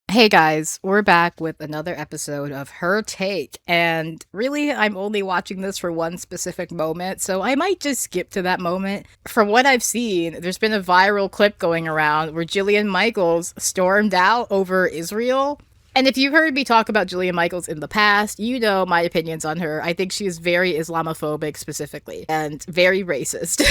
Hey guys, we're back with another episode of Her Take, and really, I'm only watching this for one specific moment, so I might just skip to that moment. From what I've seen, there's been a viral clip going around where Jillian Michaels stormed out over Israel. And if you've heard me talk about Jillian Michaels in the past, you know my opinions on her. I think she is very Islamophobic specifically, and very racist.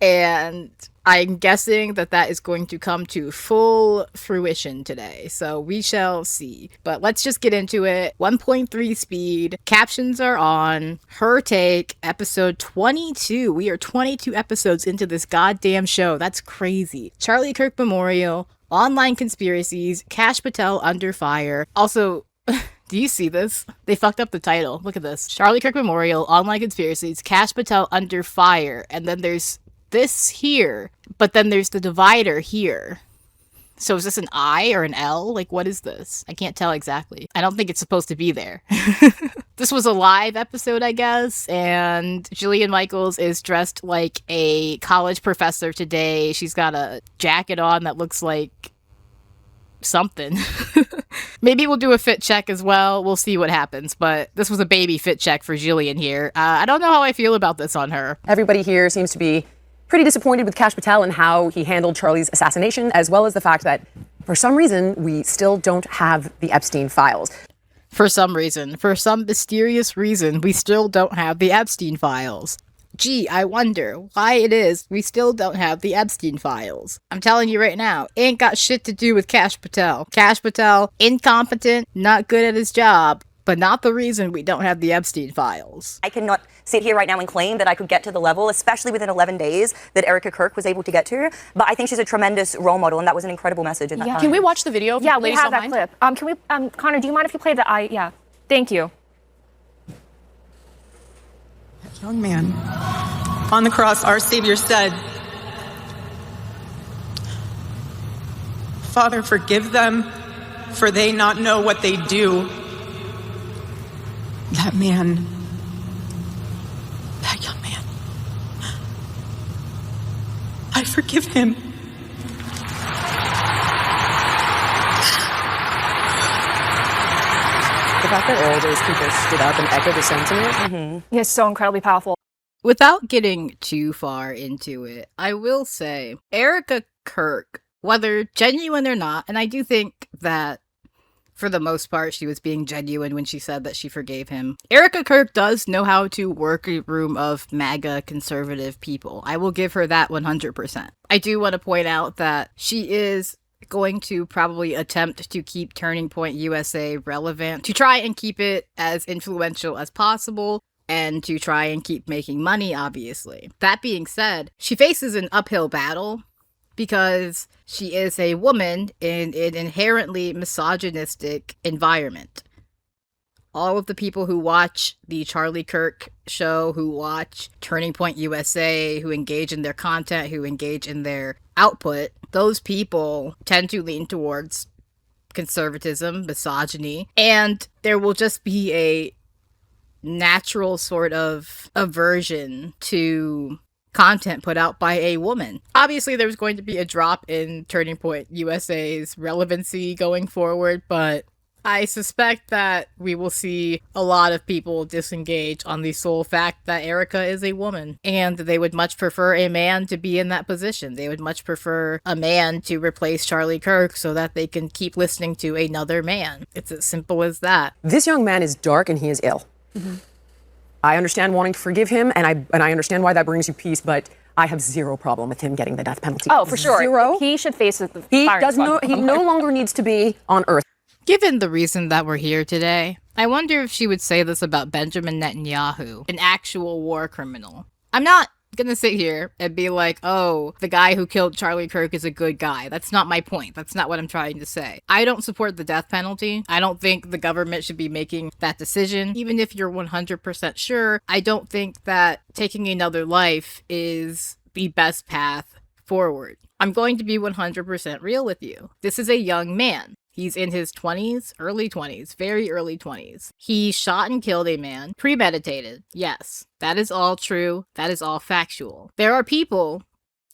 And I'm guessing that that is going to come to full fruition today. So we shall see. But let's just get into it. 1.3 speed. Captions are on. Her Take, episode 22. We are 22 episodes into this goddamn show. That's crazy. Charlie Kirk Memorial. Online conspiracies. Kash Patel under fire. Also, do you see this? They fucked up the title. Look at this. Charlie Kirk Memorial, Online Conspiracies, Kash Patel under fire. And then there's this here, but then there's the divider here. So is this an I or an L? Like, what is this? I can't tell exactly. I don't think it's supposed to be there. This was a live episode, I guess, and Jillian Michaels is dressed like a college professor today. She's got a jacket on that looks like something. Maybe we'll do a fit check as well. We'll see what happens. But this was a baby fit check for Jillian here. I don't know how I feel about this on her. Everybody here seems to be pretty disappointed with Kash Patel and how he handled Charlie's assassination, as well as the fact that, for some reason, we still don't have the Epstein files. For some mysterious reason, we still don't have the Epstein files. Gee, I wonder why it is we still don't have the Epstein files. I'm telling you right now, ain't got shit to do with Kash Patel. Kash Patel, incompetent, not good at his job, but not the reason we don't have the Epstein files. I cannot sit here right now and claim that I could get to the level, especially within 11 days, that Erica Kirk was able to get to. But I think she's a tremendous role model, and that was an incredible message in that time. Can we watch the video? Yeah, we have that clip. Can we, Connor, do you mind if you play the yeah. Thank you. That young man on the cross, our Savior said, "Father, forgive them, for they not know what they do." That man, that young man, I forgive him. The fact that all those people stood up and echoed the sentiment. Yes, so incredibly powerful. Without getting too far into it, I will say Erica Kirk, whether genuine or not, and I do think that for the most part, she was being genuine when she said that she forgave him. Erica Kirk does know how to work a room of MAGA conservative people. I will give her that 100%. I do want to point out that she is going to probably attempt to keep Turning Point USA relevant, to try and keep it as influential as possible, and to try and keep making money, obviously. That being said, she faces an uphill battle because she is a woman in an inherently misogynistic environment. All of the people who watch the Charlie Kirk show, who watch Turning Point USA, who engage in their content, who engage in their output, those people tend to lean towards conservatism, misogyny, and there will just be a natural sort of aversion to content put out by a woman. Obviously, there's going to be a drop in Turning Point USA's relevancy going forward, but I suspect that we will see a lot of people disengage on the sole fact that Erica is a woman, and they would much prefer a man to be in that position. They would much prefer a man to replace Charlie Kirk so that they can keep listening to another man. It's as simple as that. This young man is dark and he is ill. I understand wanting to forgive him, and I understand why that brings you peace, but I have zero problem with him getting the death penalty. Oh, for sure. Zero. He should face the He firing squad. no longer needs to be on Earth. Given the reason that we're here today, I wonder if she would say this about Benjamin Netanyahu, an actual war criminal. I'm not gonna sit here and be like, oh, the guy who killed Charlie Kirk is a good guy. That's not my point. That's not what I'm trying to say. I don't support the death penalty. I don't think the government should be making that decision. Even if you're 100% sure, I don't think that taking another life is the best path forward. I'm going to be 100% real with you. This is a young man. He's in his 20s, early 20s, very early 20s. He shot and killed a man, premeditated. Yes, that is all true. That is all factual. There are people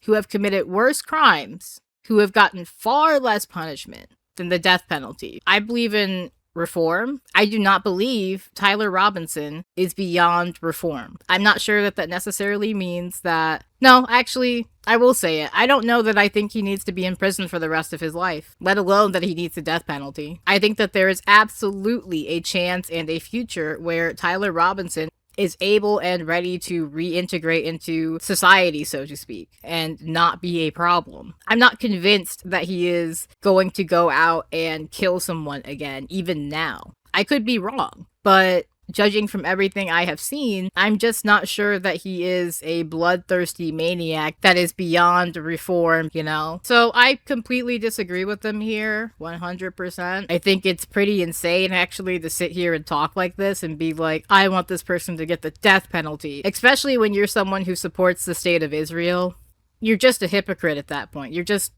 who have committed worse crimes, who have gotten far less punishment, than the death penalty. I believe in reform. I do not believe Tyler Robinson is beyond reform. I'm not sure that that necessarily means that... No, actually, I will say it. I don't know that I think he needs to be in prison for the rest of his life, let alone that he needs the death penalty. I think that there is absolutely a chance and a future where Tyler Robinson is able and ready to reintegrate into society, so to speak, and not be a problem. I'm not convinced that he is going to go out and kill someone again, even now. I could be wrong, but judging from everything I have seen, I'm just not sure that he is a bloodthirsty maniac that is beyond reform, you know? So I completely disagree with them here, 100%. I think it's pretty insane, actually, to sit here and talk like this and be like, I want this person to get the death penalty, especially when you're someone who supports the state of Israel. You're just a hypocrite at that point. You're just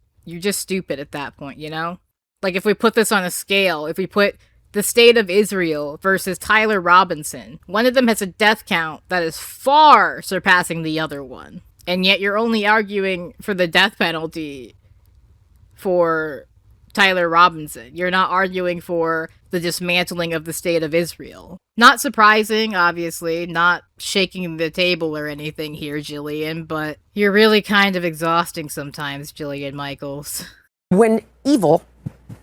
stupid at that point, you know? Like, if we put this on a scale, if we put the state of Israel versus Tyler Robinson, one of them has a death count that is far surpassing the other one. And yet you're only arguing for the death penalty for Tyler Robinson. You're not arguing for the dismantling of the state of Israel. Not surprising, obviously, not shaking the table or anything here, Jillian, but you're really kind of exhausting sometimes, Jillian Michaels. When evil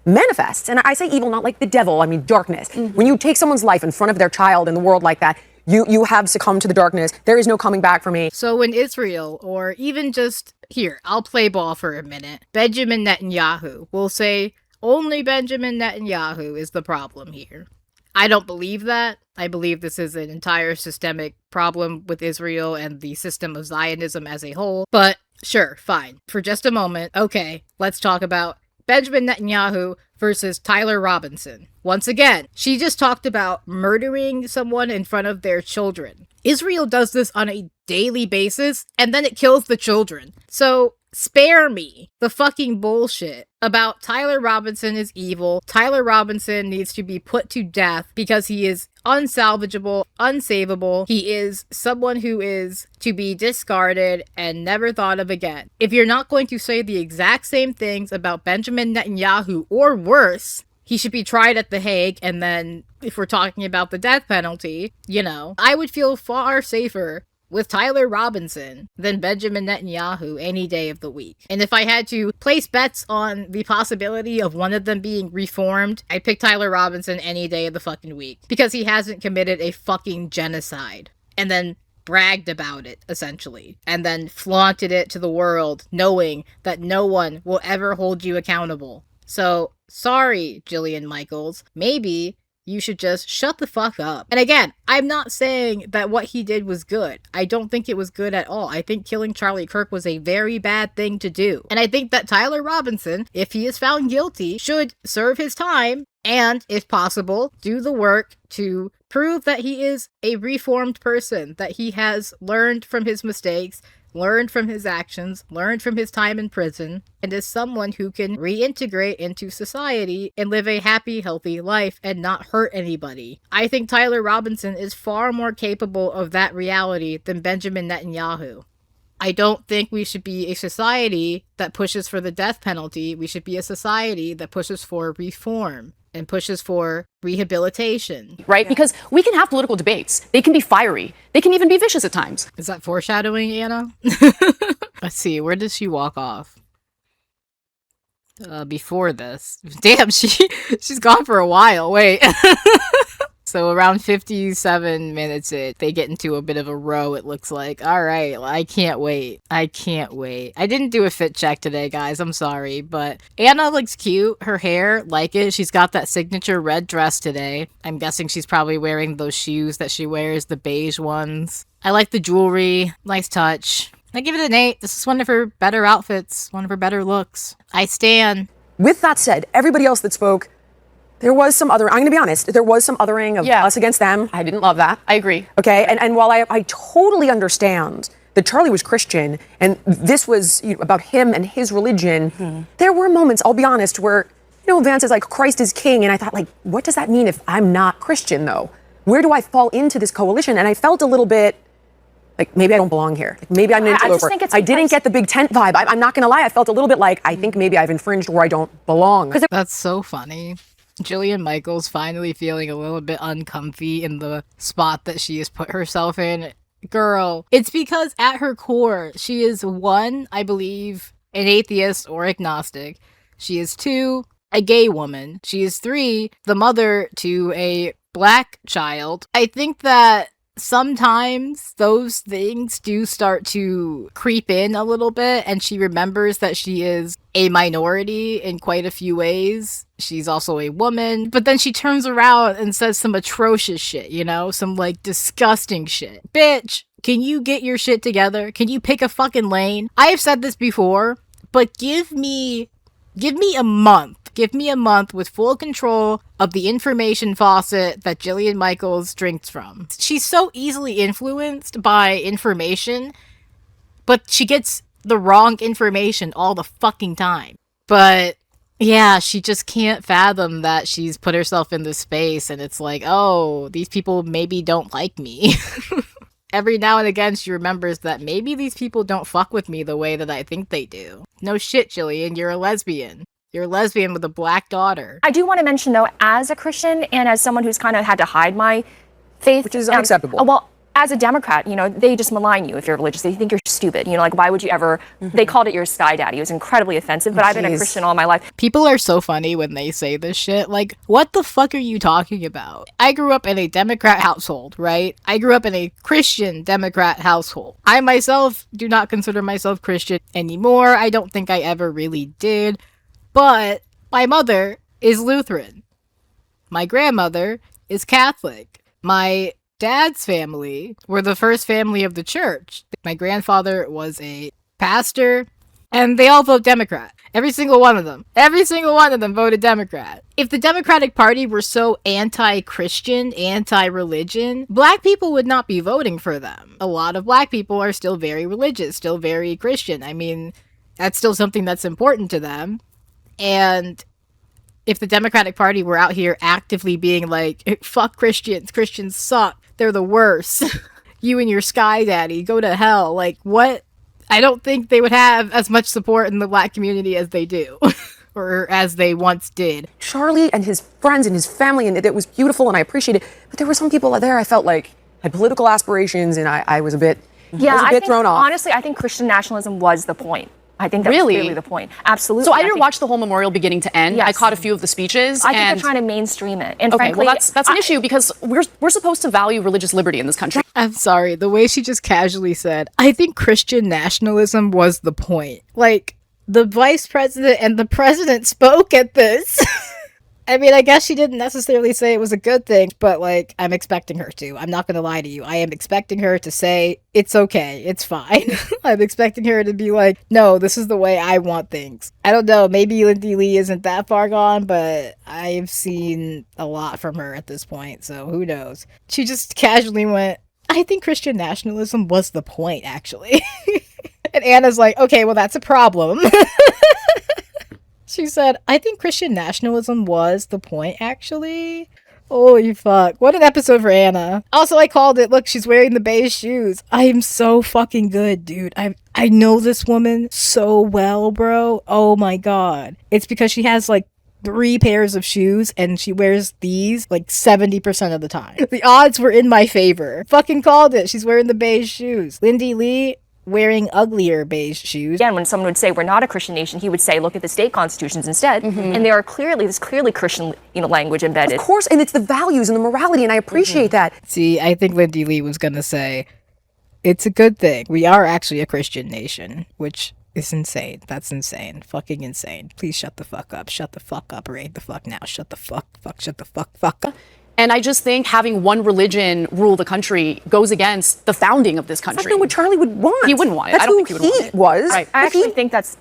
manifests, and I say evil not like the devil, I mean darkness. When you take someone's life in front of their child in the world like that, you have succumbed to the darkness. There is no coming back for me. So when Israel, or even just here, I'll play ball for a minute, Benjamin Netanyahu will say only Benjamin Netanyahu is the problem here. I don't believe that. I believe this is an entire systemic problem with Israel and the system of Zionism as a whole. But sure, fine. For just a moment, okay, let's talk about Benjamin Netanyahu versus Tyler Robinson. Once again, she just talked about murdering someone in front of their children. Israel does this on a daily basis, and then it kills the children. So spare me the fucking bullshit about Tyler Robinson is evil. Tyler Robinson needs to be put to death because he is unsalvageable, unsavable. He is someone who is to be discarded and never thought of again. If you're not going to say the exact same things about Benjamin Netanyahu or worse, he should be tried at The Hague, and then if we're talking about the death penalty, you know, I would feel far safer with Tyler Robinson than Benjamin Netanyahu any day of the week. And if I had to place bets on the possibility of one of them being reformed, I'd pick Tyler Robinson any day of the fucking week. Because he hasn't committed a fucking genocide. And then bragged about it, essentially. And then flaunted it to the world, knowing that no one will ever hold you accountable. So, sorry, Jillian Michaels. Maybe you should just shut the fuck up. And again, I'm not saying that what he did was good. I don't think it was good at all. I think killing Charlie Kirk was a very bad thing to do. And I think that Tyler Robinson, if he is found guilty, should serve his time and, if possible, do the work to prove that he is a reformed person, that he has learned from his mistakes, learned from his actions, learned from his time in prison, and is someone who can reintegrate into society and live a happy, healthy life and not hurt anybody. I think Tyler Robinson is far more capable of that reality than Benjamin Netanyahu. I don't think we should be a society that pushes for the death penalty. We should be a society that pushes for reform and pushes for rehabilitation. Right? Because we can have political debates. They can be fiery. They can even be vicious at times. Is that foreshadowing, Anna? Let's see, where does she walk off? Before this. Damn, she's gone for a while. Wait. So around 57 minutes in, they get into a bit of a row, it looks like. All right, I can't wait. I can't wait. I didn't do a fit check today, guys. I'm sorry, but Anna looks cute. Her hair, like it. She's got that signature red dress today. I'm guessing she's probably wearing those shoes that she wears, the beige ones. I like the jewelry. Nice touch. I give it an 8. This is one of her better outfits, one of her better looks. I stan. With that said, everybody else that spoke, there was some other, I'm going to be honest, there was some othering of us against them. I didn't love that. I agree. Okay, and while I totally understand that Charlie was Christian and this was about him and his religion, there were moments, I'll be honest, where, Vance is like, Christ is king, and I thought, like, what does that mean if I'm not Christian, though? Where do I fall into this coalition? And I felt a little bit like maybe I don't belong here. Like, maybe I'm an I just interloper. think it's I didn't because- get the big tent vibe. I'm not going to lie. I felt a little bit like, I think maybe I've infringed where I don't belong. That's so funny. Jillian Michaels finally feeling a little bit uncomfy in the spot that she has put herself in. Girl, it's because at her core, she is one, I believe, an atheist or agnostic. She is two, a gay woman. She is three, the mother to a black child. I think that sometimes those things do start to creep in a little bit, and she remembers that she is a minority in quite a few ways. She's also a woman, but then she turns around and says some atrocious shit, you know? Some, like, disgusting shit. Bitch, can you get your shit together? Can you pick a fucking lane? I have said this before, but give me a month. Give me a month with full control of the information faucet that Jillian Michaels drinks from. She's so easily influenced by information, but she gets the wrong information all the fucking time. But yeah, she just can't fathom that she's put herself in this space and it's like, oh, these people maybe don't like me. Every now and again, she remembers that maybe these people don't fuck with me the way that I think they do. No shit, Jillian, you're a lesbian. You're a lesbian with a black daughter. I do want to mention, though, as a Christian and as someone who's kind of had to hide my faith. Which is unacceptable. Well, as a Democrat, you know, they just malign you if you're religious. They think you're stupid. You know, like, why would you ever... They called it your sky daddy. It was incredibly offensive, but I've been a Jeez. Christian all my life. People are so funny when they say this shit. Like, what the fuck are you talking about? I grew up in a Democrat household, right? I grew up in a Christian Democrat household. I myself do not consider myself Christian anymore. I don't think I ever really did. But my mother is Lutheran. My grandmother is Catholic. My dad's family were the first family of the church. My grandfather was a pastor, and they all vote Democrat. Every single one of them. Every single one of them voted Democrat. If the Democratic Party were so anti-Christian, anti-religion, black people would not be voting for them. A lot of black people are still very religious, still very Christian. I mean, that's still something that's important to them. And if the Democratic Party were out here actively being like, fuck Christians, Christians suck, they're the worst, you and your sky daddy, go to hell, like, what? I don't think they would have as much support in the black community as they do, or as they once did. Charlie and his friends and his family, and it was beautiful, and I appreciate it. But there were some people there I felt like had political aspirations, and I was a bit, Yeah, I was a I bit think, thrown off. honestly, I think Christian nationalism was the point. I think that's Really? really the point. Absolutely. So I didn't think- watch the whole memorial beginning to end. Yes. I caught a few of the speeches. I think and they're trying to mainstream it. And okay, frankly, well that's an issue because we're supposed to value religious liberty in this country. I'm sorry, the way she just casually said, I think Christian nationalism was the point. Like, the vice president and the president spoke at this. I mean, I guess she didn't necessarily say it was a good thing, but, like, I'm expecting her to. I'm not gonna lie to you. I am expecting her to say, it's okay, it's fine. I'm expecting her to be like, no, this is the way I want things. I don't know, maybe Lindy Lee isn't that far gone, but I've seen a lot from her at this point, so who knows. She just casually went, I think Christian nationalism was the point, actually. And Anna's like, okay, well, that's a problem. She said, I think Christian nationalism was the point, actually. Holy fuck. What an episode for Anna. Also, I called it. Look, she's wearing the beige shoes. I am so fucking good, dude. I know this woman so well, bro. Oh my god. It's because she has, like, 3 pairs of shoes and she wears these, like, 70% of the time. The odds were in my favor. Fucking called it. She's wearing the beige shoes. Lindy Lee wearing uglier beige shoes. again, when someone would say we're not a Christian nation, he would say, look at the state constitutions instead. And there's clearly Christian, language embedded. Of course, and it's the values and the morality, and I appreciate that. See, I think Lindy Lee was gonna say, it's a good thing. We are actually a Christian nation, which is insane. That's insane. Fucking insane. Please shut the fuck up. Shut the fuck up. Right the fuck now. Shut the fuck up. And I just think having one religion rule the country goes against the founding of this country. That's not what Charlie would want. He wouldn't want it. That's I don't who think he would want it. was. Right. I actually think that's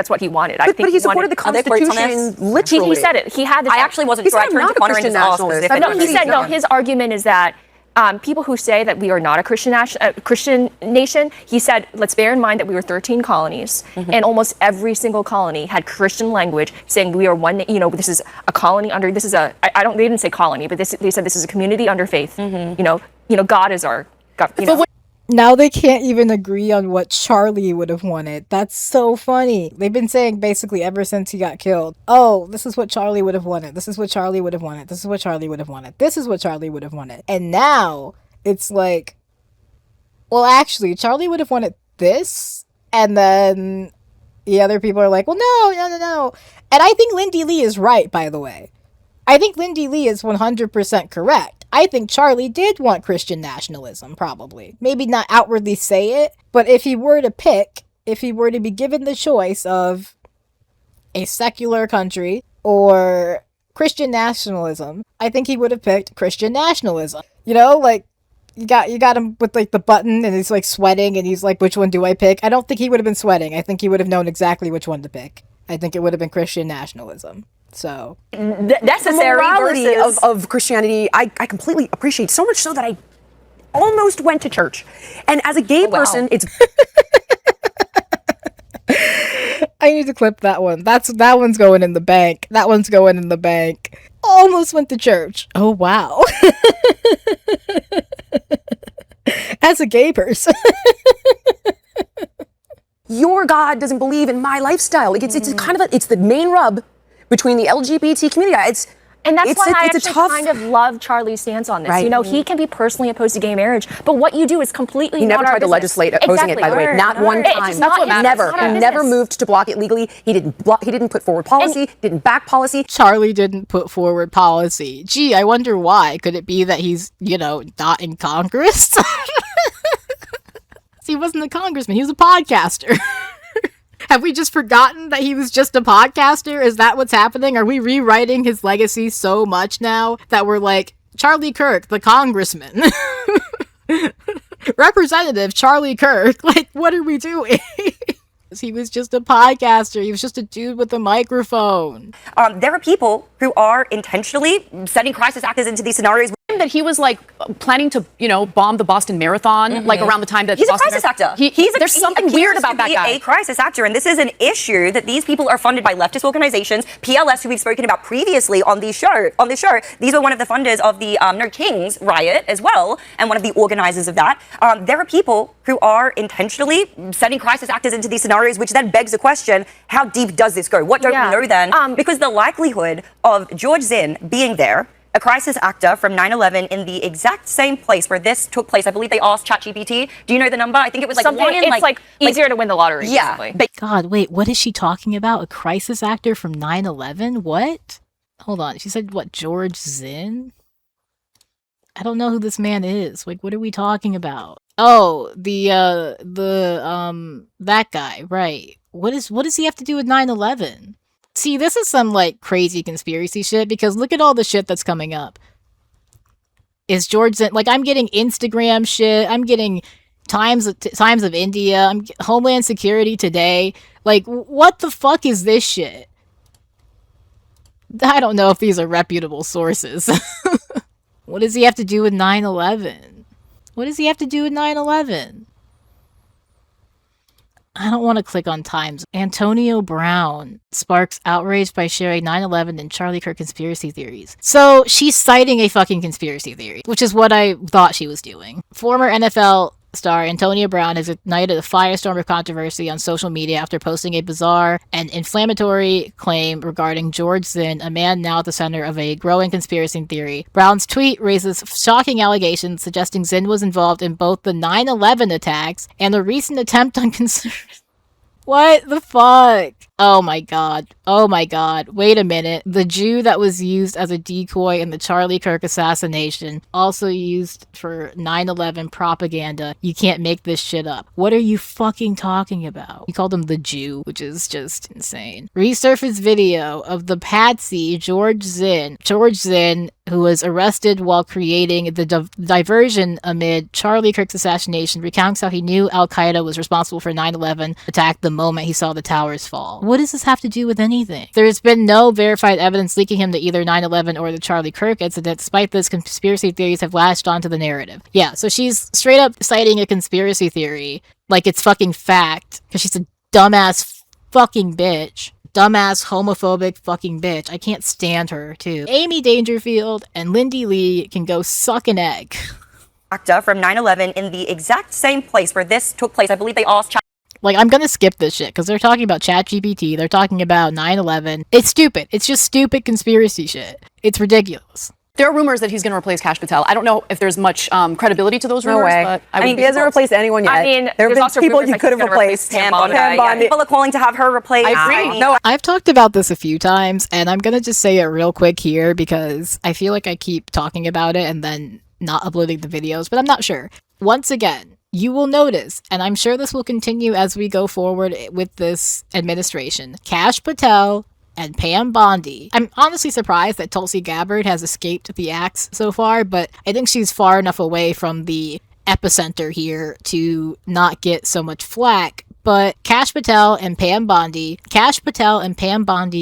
what he wanted. I think But he supported the Are they quotes on Constitution this? literally. He said it. He had this. I actually wasn't He sure. said I I'm turned not to a Connor and Christian just asked nationalist. if I it know, was No, he really said no. done. His argument is that people who say that we are not a Christian nation, he said, let's bear in mind that we were 13 colonies, and almost every single colony had Christian language saying we are one. This is a colony under. This is a. They didn't say colony, but they said this is a community under faith. God is our. Now they can't even agree on what Charlie would have wanted. That's so funny. They've been saying basically ever since he got killed, oh, this is what Charlie would have wanted. This is what Charlie would have wanted. This is what Charlie would have wanted. This is what Charlie would have wanted. And now it's like, well, actually, Charlie would have wanted this. And then the other people are like, well, no. And I think Lindy Lee is right, by the way. I think Lindy Lee is 100% correct. I think Charlie did want Christian nationalism, probably. Maybe not outwardly say it, but if he were to pick, if he were to be given the choice of a secular country or Christian nationalism, I think he would have picked Christian nationalism. You know, like, you got him with, like, the button, and he's, like, sweating, and he's like, which one do I pick? I don't think he would have been sweating. I think he would have known exactly which one to pick. I think it would have been Christian nationalism. So necessary morality versus of Christianity, I completely appreciate, so much so that I almost went to church. And as a gay person, it's I need to clip that one. That one's going in the bank. That one's going in the bank. Almost went to church. Oh wow. As a gay person. your God doesn't believe in my lifestyle. Like it's kind of it's the main rub between the LGBT community. And that's why I it's actually a tough, kind of love Charlie's stance on this. Right. You know, he can be personally opposed to gay marriage, but what you do is completely He not never our tried to business. legislate opposing it, by the way. Not one It's time. not what matters. Never. It's not our He never business. moved to block it legally. He didn't put forward policy, didn't back policy. Charlie didn't put forward policy. Gee, I wonder why. Could it be that he's, not in Congress? He wasn't a congressman. He was a podcaster. Have we just forgotten that he was just a podcaster? Is that what's happening? Are we rewriting his legacy so much now that we're like, Charlie Kirk, the congressman? Representative Charlie Kirk. Like, what are we doing? He was just a podcaster. He was just a dude with a microphone. There are people who are intentionally sending crisis actors into these scenarios. That he was like planning to, bomb the Boston Marathon, like around the time that He's Boston a crisis actor. There's something weird about that guy. A crisis actor, and this is an issue that these people are funded by leftist organizations, PLS, who we've spoken about previously on this show. These were one of the funders of the No Kings riot as well, and one of the organizers of that. There are people who are intentionally sending crisis actors into these scenarios, which then begs the question: how deep does this go? What don't we know then? Because the likelihood of George Zinn being there, a crisis actor from 9/11 in the exact same place where this took place. I believe they asked ChatGPT. Do you know the number? I think it was like Something, one in it's like easier to win the lottery. Yeah. Basically. God, wait, what is she talking about? A crisis actor from 9/11? What? Hold on. She said, what, George Zinn? I don't know who this man is. Like, what are we talking about? Oh, that guy, right. What does he have to do with 9/11? See, this is some, like, crazy conspiracy shit, because look at all the shit that's coming up. Is George Zinn... Like, I'm getting Instagram shit. I'm getting Times of India. I'm Homeland Security Today. Like, what the fuck is this shit? I don't know if these are reputable sources. What does he have to do with 9/11? What does he have to do with 9/11? I don't want to click on Times. Antonio Brown sparks outrage by sharing 9/11 and Charlie Kirk conspiracy theories. So she's citing a fucking conspiracy theory, which is what I thought she was doing. Former NFL star Antonio Brown has ignited a firestorm of controversy on social media after posting a bizarre and inflammatory claim regarding George Zinn, a man now at the center of a growing conspiracy theory. Brown's tweet raises shocking allegations suggesting Zinn was involved in both the 9/11 attacks and the recent attempt on What the fuck? Oh my god. Oh my god. Wait a minute. The Jew that was used as a decoy in the Charlie Kirk assassination, also used for 9/11 propaganda. You can't make this shit up. What are you fucking talking about? He called him the Jew, which is just insane. Resurfaced video of the patsy George Zinn. George Zinn, who was arrested while creating the diversion amid Charlie Kirk's assassination, recounts how he knew Al-Qaeda was responsible for 9/11 attack the moment he saw the towers fall. What does this have to do with anything? There's been no verified evidence linking him to either 9/11 or the Charlie Kirk incident. Despite this, conspiracy theories have latched onto the narrative. Yeah, so she's straight up citing a conspiracy theory like it's fucking fact, because she's a dumbass fucking bitch. Dumbass homophobic fucking bitch. I can't stand her too. Amy Dangerfield and Lindy Lee can go suck an egg. actor from 9/11 in the exact same place where this took place. I believe they asked Like, I'm gonna skip this shit because they're talking about ChatGPT, they're talking about 9/11. It's stupid. It's just stupid conspiracy shit. It's ridiculous. There are rumors that he's going to replace Kash Patel. I don't know if there's much credibility to those rumors. No way. But I mean, he hasn't replaced anyone yet. I mean, there have there's been also people rumors you that could he's have gonna replace replaced. Pam Bondi. Yeah, people are calling to have her replaced. I agree. No, I've talked about this a few times, and I'm gonna just say it real quick here because I feel like I keep talking about it and then not uploading the videos, but I'm not sure. Once again, you will notice, and I'm sure this will continue as we go forward with this administration, Kash Patel and Pam Bondi. I'm honestly surprised that Tulsi Gabbard has escaped the axe so far, but I think she's far enough away from the epicenter here to not get so much flack. But Kash Patel and Pam Bondi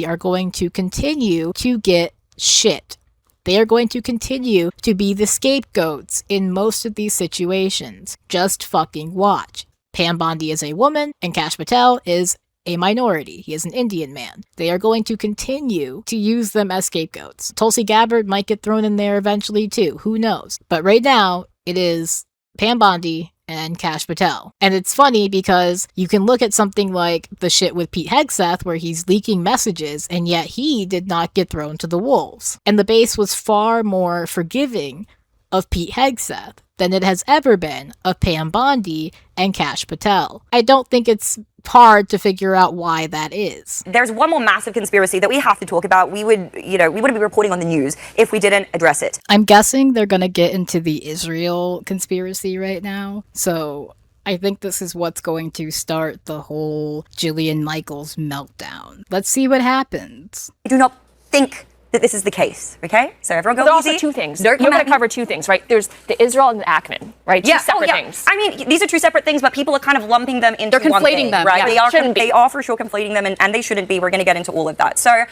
are going to continue to get shit. They are going to continue to be the scapegoats in most of these situations. Just fucking watch. Pam Bondi is a woman, and Kash Patel is a minority. He is an Indian man. They are going to continue to use them as scapegoats. Tulsi Gabbard might get thrown in there eventually too. Who knows? But right now, it is Pam Bondi and Kash Patel. And it's funny because you can look at something like the shit with Pete Hegseth where he's leaking messages and yet he did not get thrown to the wolves. And the base was far more forgiving of Pete Hegseth than it has ever been of Pam Bondi and Kash Patel. I don't think it's hard to figure out why that is. There's one more massive conspiracy that we have to talk about. We wouldn't be reporting on the news if we didn't address it. I'm guessing they're going to get into the Israel conspiracy right now. So I think this is what's going to start the whole Jillian Michaels meltdown. Let's see what happens. I do not think that this is the case, okay? So everyone go There's easy. also two things. Don't You're come going at to me. cover two things, right? There's the Israel and the Ackman, right? Two separate things. I mean, these are two separate things, but people are kind of lumping them into They're one conflating thing, them, right? yeah. They are for sure conflating them, and they shouldn't be. We're going to get into all of that. So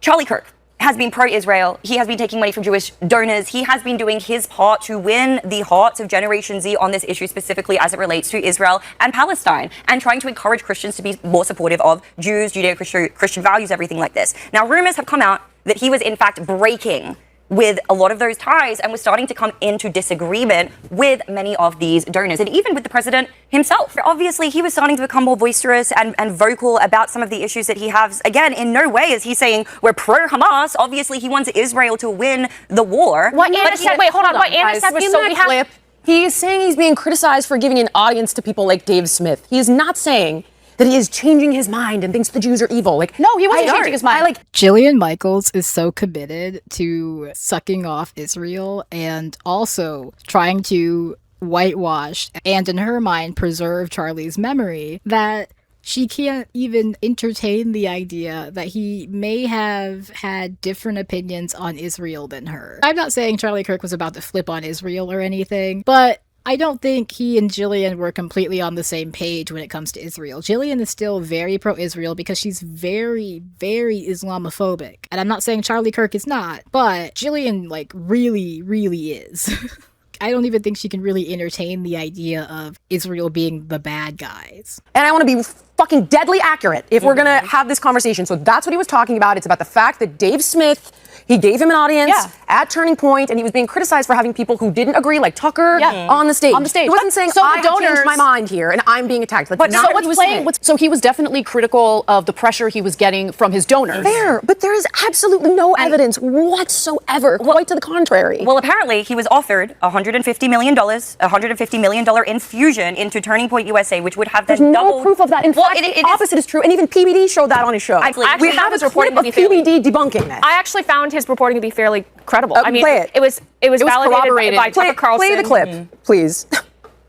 Charlie Kirk has been pro-Israel. He has been taking money from Jewish donors. He has been doing his part to win the hearts of Generation Z on this issue, specifically as it relates to Israel and Palestine, and trying to encourage Christians to be more supportive of Jews, Judeo-Christian values, everything like this. Now, rumors have come out that he was in fact breaking with a lot of those ties and was starting to come into disagreement with many of these donors and even with the president himself. Obviously, he was starting to become more boisterous and vocal about some of the issues that he has. Again, in no way is he saying we're pro-Hamas. Obviously, he wants Israel to win the war. What Anna said, wait, hold on. What Anna Guys, said was in so that we have... clip, he is saying he's being criticized for giving an audience to people like Dave Smith. He is not saying that he is changing his mind and thinks the Jews are evil. Like, No, he wasn't changing his mind. Jillian Michaels is so committed to sucking off Israel and also trying to whitewash and, in her mind, preserve Charlie's memory that she can't even entertain the idea that he may have had different opinions on Israel than her. I'm not saying Charlie Kirk was about to flip on Israel or anything, but I don't think he and Jillian were completely on the same page when it comes to Israel. Jillian is still very pro-Israel because she's very, very Islamophobic. And I'm not saying Charlie Kirk is not, but Jillian, like, really, really is. I don't even think she can really entertain the idea of Israel being the bad guys. and I want to be fucking deadly accurate if we're going to have this conversation. So that's what he was talking about. It's about the fact that Dave Smith, he gave him an audience at Turning Point, and he was being criticized for having people who didn't agree, like Tucker, on the stage. On the stage. He wasn't saying, So the I have changed donors- my mind here, and I'm being attacked. That's But not so what he what's was playing? saying. So he was definitely critical of the pressure he was getting from his donors. Fair, but there is absolutely no evidence whatsoever, quite to the contrary. Well, apparently he was offered $150 million infusion into Turning Point USA, which would have There's then no doubled. proof of that. In fact, the opposite is true, and even PBD showed that on his show. Actually, we I have found a his reporting clip of to be fairly- PBD debunking this. I actually found his reporting to be fairly credible. I mean, play it. it was validated corroborated. by Tucker Carlson. Play the clip, please.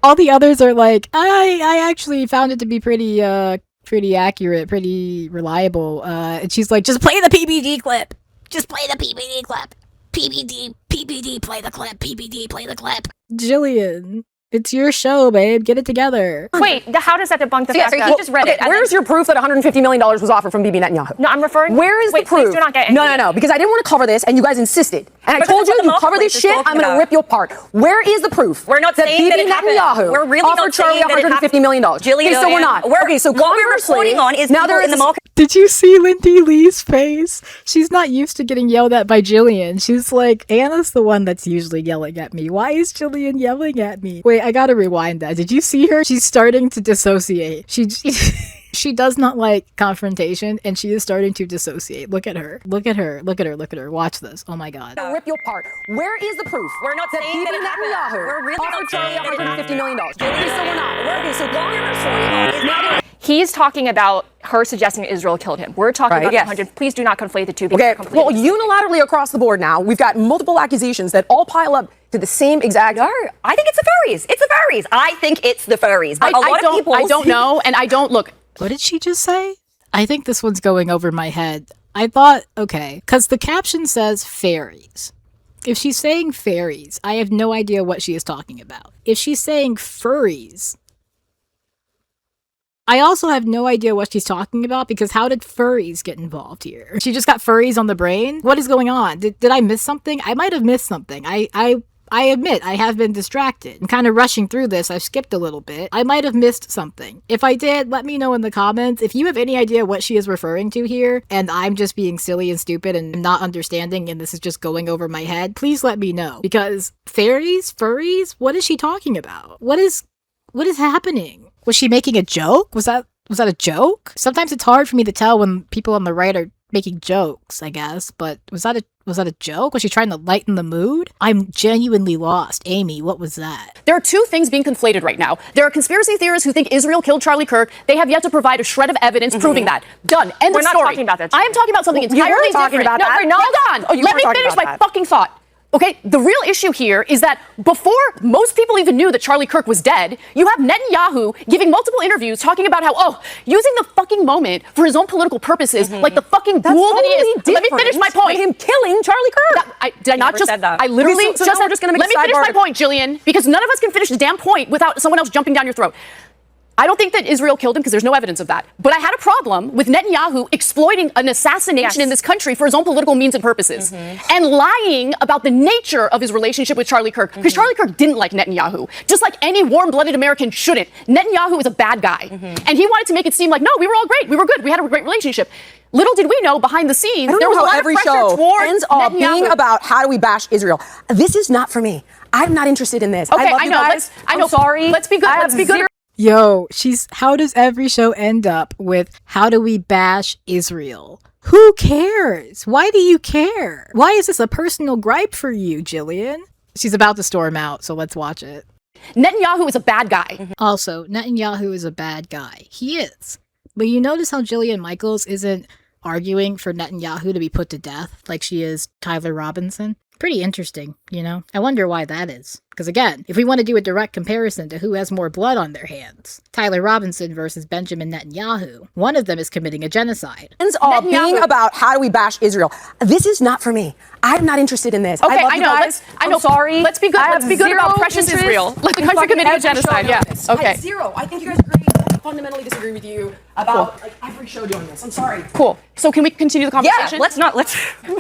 All the others are like, I actually found it to be pretty accurate, pretty reliable. And she's like, just play the PBD clip. Just play the PBD clip. PBD, play the clip. PBD, play the clip. Jillian, it's your show, babe. Get it together. Wait, how does that debunk the fact so he that... just read it. and Where's your proof that $150 million was offered from Bibi Netanyahu? No, I'm referring... Where is Wait, the proof? please do not get No, because I didn't want to cover this, and you guys insisted. And I Because told it's you, what the you cover marketplace this is shit, I'm talking going to about. rip you apart. Where is the proof? We're not that saying that Bibi it happened. Netanyahu We're really offered not saying Charlie that it happened. $150 million. Okay, so we're not. We're- Okay, so what we're conversely, reporting on is now people there in the is market. Did you see Lindy Lee's face? She's not used to getting yelled at by Jillian. She's like, Anna's the one that's usually yelling at me. Why is Jillian yelling at me? Wait, I gotta rewind that. Did you see her? She's starting to dissociate. She does not like confrontation, and she is starting to dissociate. Look at her. Look at her. Look at her. Look at her. Watch this. Oh my god. rip you apart. Where is the proof? We're not that saying that Bibi it happened. Netanyahu We're really not offered Charlie saying that it $150 million. Okay, so we're not. Okay, so what we're reporting on is now He's talking about her suggesting Israel killed him. We're talking Right, about yes. 100. Please do not conflate the two. Because Okay, they're completely well, unilaterally across the board now, we've got multiple accusations that all pile up to the same exact. No, I think it's the furries. It's the furries. I think it's the furries. But a lot of people. I don't know, and I don't look. What did she just say? I think this one's going over my head. I thought, okay, because the caption says fairies. If she's saying fairies, I have no idea what she is talking about. If she's saying furries, I also have no idea what she's talking about, because how did furries get involved here? She just got furries on the brain? What is going on? Did I miss something? I might have missed something. I admit I have been distracted. I'm kind of rushing through this. I've skipped a little bit. I might have missed something. If I did, let me know in the comments. If you have any idea what she is referring to here, and I'm just being silly and stupid and not understanding, and this is just going over my head, please let me know. Because fairies? Furries? What is she talking about? What is happening? Was she making a joke? Was that a joke? Sometimes it's hard for me to tell when people on the right are making jokes, I guess, but was that a joke? Was she trying to lighten the mood? I'm genuinely lost. Amy, what was that? There are two things being conflated right now. There are conspiracy theorists who think Israel killed Charlie Kirk. They have yet to provide a shred of evidence proving that. Done. End We're of not story. talking about that. I am talking about something You were entirely talking different. about No, that. we're not. Hold on. Oh, you Let were me talking finish about my that. fucking thought. Okay, the real issue here is that before most people even knew that Charlie Kirk was dead, you have Netanyahu giving multiple interviews talking about how, using the fucking moment for his own political purposes, like the fucking That's ghoul that he totally is. Let me finish my different point. than him killing Charlie Kirk. Did I not never just? said that. I literally Okay, so now we're just gonna make let me a finish sidebar my to- point, Jillian, because none of us can finish the damn point without someone else jumping down your throat. I don't think that Israel killed him because there's no evidence of that. But I had a problem with Netanyahu exploiting an assassination in this country for his own political means and purposes and lying about the nature of his relationship with Charlie Kirk, because Charlie Kirk didn't like Netanyahu, just like any warm-blooded American shouldn't. Netanyahu is a bad guy. And he wanted to make it seem like, no, we were all great. We were good. We had a great relationship. Little did we know behind the scenes, I don't there know was a how lot every of pressure show towards ends up being Netanyahu. about how do we bash Israel. This is not for me. I'm not interested in this. Okay, I love I you know. guys. I know. I'm sorry. Let's be good. I Let's have be good. zero- Yo, how does every show end up with how do we bash Israel? Who cares? Why do you care? Why is this a personal gripe for you, Jillian? She's about to storm out, so let's watch it. Netanyahu is a bad guy. Also, Netanyahu is a bad guy. He is. But you notice how Jillian Michaels isn't arguing for Netanyahu to be put to death like she is Tyler Robinson? Pretty interesting, you know? I wonder why that is. Because again, if we want to do a direct comparison to who has more blood on their hands, Tyler Robinson versus Benjamin Netanyahu, one of them is committing a genocide. Ends up being about how do we bash Israel. This is not for me. I'm not interested in this. Okay, I love I you know. guys. I know. I'm sorry. Let's be good. I Let's have be good about zero precious interest Israel. Let the in country fucking committing a every show genocide. doing Yeah. this. I Okay. have zero. I think you guys are great. I fundamentally disagree with you about like every show doing this. I'm sorry. Cool. So can we continue the Yeah, conversation? let's.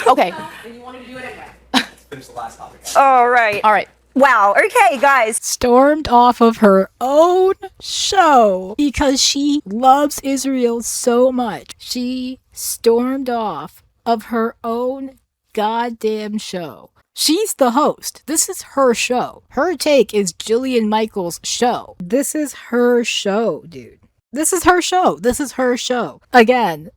Okay. And you wanted to do it anyway. Finish the last topic. All right. All right. Wow. Okay, guys. Stormed off of her own show because she loves Israel so much. She stormed off of her own goddamn show. She's the host. This is her show. Her take is Jillian Michaels' show. This is her show, dude. This is her show. This is her show. Again,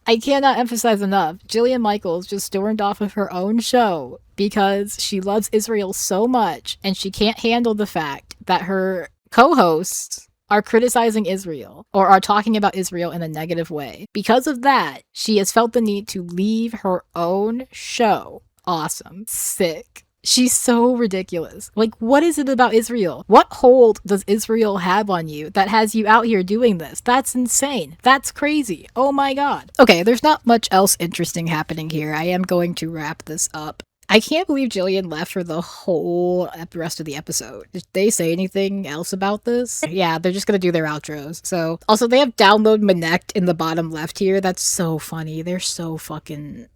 I cannot emphasize enough. Jillian Michaels just stormed off of her own show because she loves Israel so much and she can't handle the fact that her co-hosts are criticizing Israel or are talking about Israel in a negative way. Because of that, she has felt the need to leave her own show. Awesome. Sick. She's so ridiculous. Like, what is it about Israel? What hold does Israel have on you that has you out here doing this? That's insane. That's crazy. Oh my god. Okay, there's not much else interesting happening here. I am going to wrap this up. I can't believe Jillian left for the whole rest of the episode. Did they say anything else about this? Yeah, they're just gonna do their outros. So, also they have download Manect in the bottom left here. That's so funny. They're so fucking...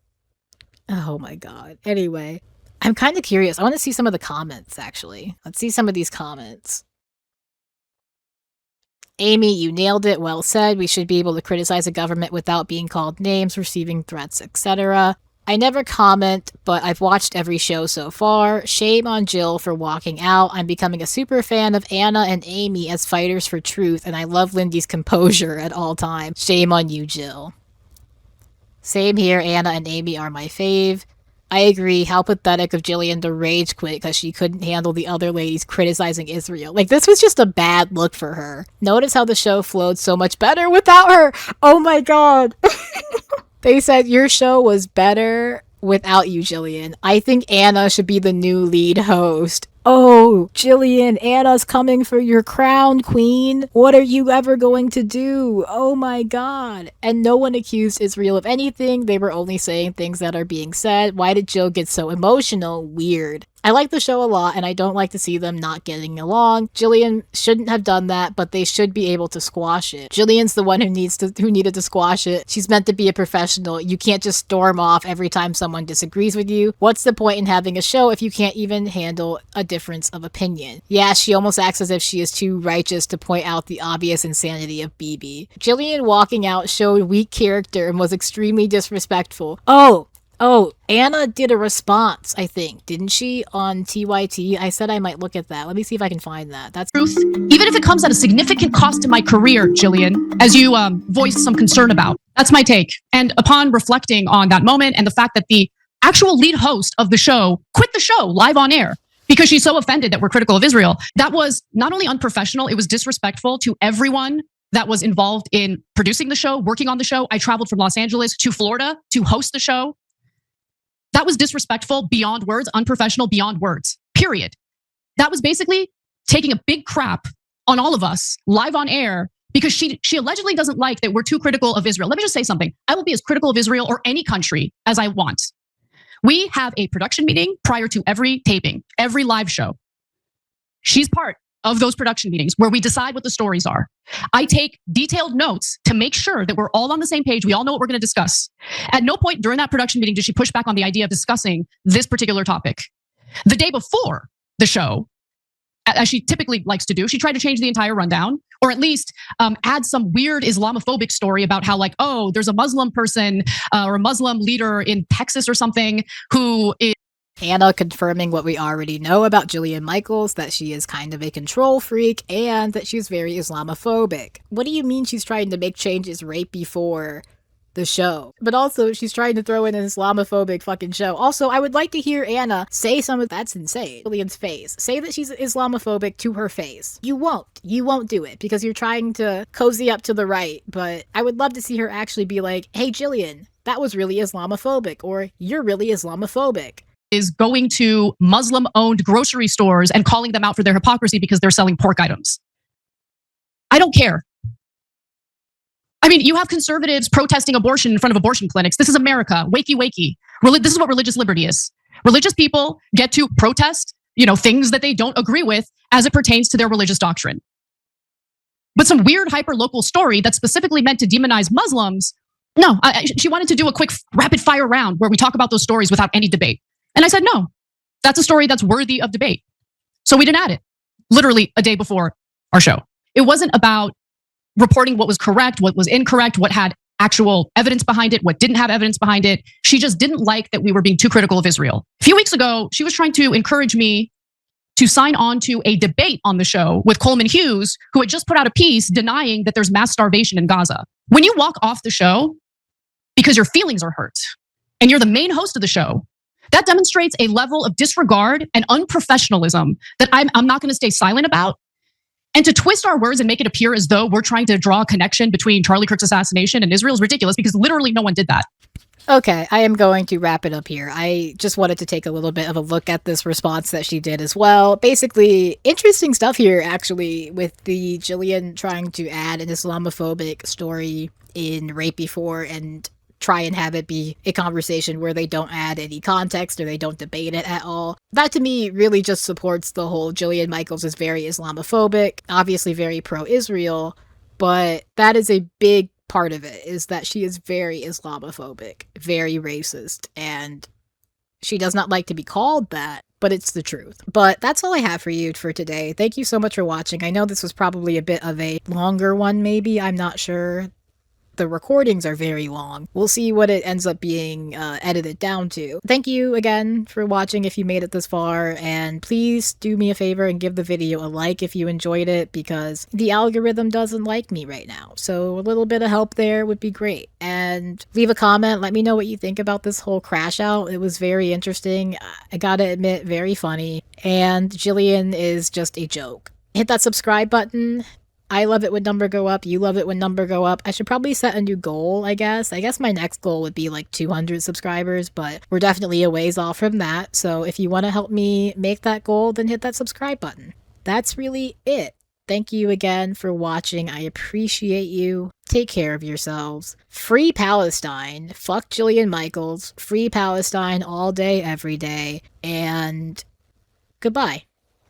Oh my god. Anyway, I'm kind of curious. I want to see some of the comments, actually. Let's see some of these comments. Amy, you nailed it. Well said. We should be able to criticize a government without being called names, receiving threats, etc. I never comment, but I've watched every show so far. Shame on Jill for walking out. I'm becoming a super fan of Anna and Amy as fighters for truth, and I love Lindy's composure at all times. Shame on you, Jill. Same here. Anna and Amy are my fave. I agree. How pathetic of Jillian to rage quit because she couldn't handle the other ladies criticizing Israel. Like, this was just a bad look for her. Notice how the show flowed so much better without her. Oh my god. They said your show was better without you, Jillian. I think Anna should be the new lead host. Oh, Jillian, Anna's coming for your crown, queen. What are you ever going to do? Oh my god. And no one accused Israel of anything. They were only saying things that are being said. Why did Jill get so emotional? Weird. I like the show a lot, and I don't like to see them not getting along. Jillian shouldn't have done that, but they should be able to squash it. Jillian's the one who needed to squash it. She's meant to be a professional. You can't just storm off every time someone disagrees with you. What's the point in having a show if you can't even handle a difference of opinion? Yeah, she almost acts as if she is too righteous to point out the obvious insanity of BB. Jillian walking out showed weak character and was extremely disrespectful. Oh, Anna did a response, I think, didn't she, on TYT? I said I might look at that. Let me see if I can find that. That's Truth, even if it comes at a significant cost to my career, Jillian, as you voiced some concern about. That's my take. And upon reflecting on that moment and the fact that the actual lead host of the show quit the show live on air because she's so offended that we're critical of Israel, that was not only unprofessional, it was disrespectful to everyone that was involved in producing the show, working on the show. I traveled from Los Angeles to Florida to host the show. That was disrespectful beyond words, unprofessional beyond words, period. That was basically taking a big crap on all of us live on air because she allegedly doesn't like that we're too critical of Israel. Let me just say something. I will be as critical of Israel or any country as I want. We have a production meeting prior to every taping, every live show. She's part of those production meetings where we decide what the stories are. I take detailed notes to make sure that we're all on the same page. We all know what we're going to discuss. At no point during that production meeting did she push back on the idea of discussing this particular topic. The day before the show, as she typically likes to do, she tried to change the entire rundown, or at least add some weird Islamophobic story about how, like, oh, there's a Muslim person or a Muslim leader in Texas or something who is Anna confirming what we already know about Jillian Michaels, that she is kind of a control freak and that she's very Islamophobic. What do you mean she's trying to make changes right before the show? But also, she's trying to throw in an Islamophobic fucking show. Also, I would like to hear Anna say some of that's insane. Jillian's face. Say that she's Islamophobic to her face. You won't. You won't do it because you're trying to cozy up to the right. But I would love to see her actually be like, hey, Jillian, that was really Islamophobic, or you're really Islamophobic. Is going to Muslim-owned grocery stores and calling them out for their hypocrisy because they're selling pork items. I don't care. I mean, you have conservatives protesting abortion in front of abortion clinics. This is America. Wakey, wakey. This is what religious liberty is. Religious people get to protest, things that they don't agree with as it pertains to their religious doctrine. But some weird hyper-local story that's specifically meant to demonize Muslims, no, she wanted to do a quick rapid-fire round where we talk about those stories without any debate. And I said, no, that's a story that's worthy of debate. So we didn't add it, literally a day before our show. It wasn't about reporting what was correct, what was incorrect, what had actual evidence behind it, what didn't have evidence behind it. She just didn't like that we were being too critical of Israel. A few weeks ago, she was trying to encourage me to sign on to a debate on the show with Coleman Hughes, who had just put out a piece denying that there's mass starvation in Gaza. When you walk off the show because your feelings are hurt and you're the main host of the show, that demonstrates a level of disregard and unprofessionalism that I'm not going to stay silent about. And to twist our words and make it appear as though we're trying to draw a connection between Charlie Kirk's assassination and Israel is ridiculous because literally no one did that. Okay, I am going to wrap it up here. I just wanted to take a little bit of a look at this response that she did as well. Basically, interesting stuff here, actually, with the Jillian trying to add an Islamophobic story in right before and try and have it be a conversation where they don't add any context or they don't debate it at all. That to me really just supports the whole Jillian Michaels is very Islamophobic, obviously very pro-Israel, but that is a big part of it, is that she is very Islamophobic, very racist, and She does not like to be called that, but it's the truth. But that's all I have for you for today. Thank you so much for watching. I know this was probably a bit of a longer one, maybe. I'm not sure. The recordings are very long. We'll see what it ends up being edited down to. Thank you again for watching if you made it this far, and please do me a favor and give the video a like if you enjoyed it, because the algorithm doesn't like me right now. So a little bit of help there would be great. And leave a comment, let me know what you think about this whole crash out. It was very interesting. I gotta admit, very funny. And Jillian is just a joke. Hit that subscribe button. I love it when number go up. You love it when number go up. I should probably set a new goal, I guess. I guess my next goal would be like 200 subscribers, but we're definitely a ways off from that. So if you want to help me make that goal, then hit that subscribe button. That's really it. Thank you again for watching. I appreciate you. Take care of yourselves. Free Palestine. Fuck Jillian Michaels. Free Palestine all day, every day. And goodbye.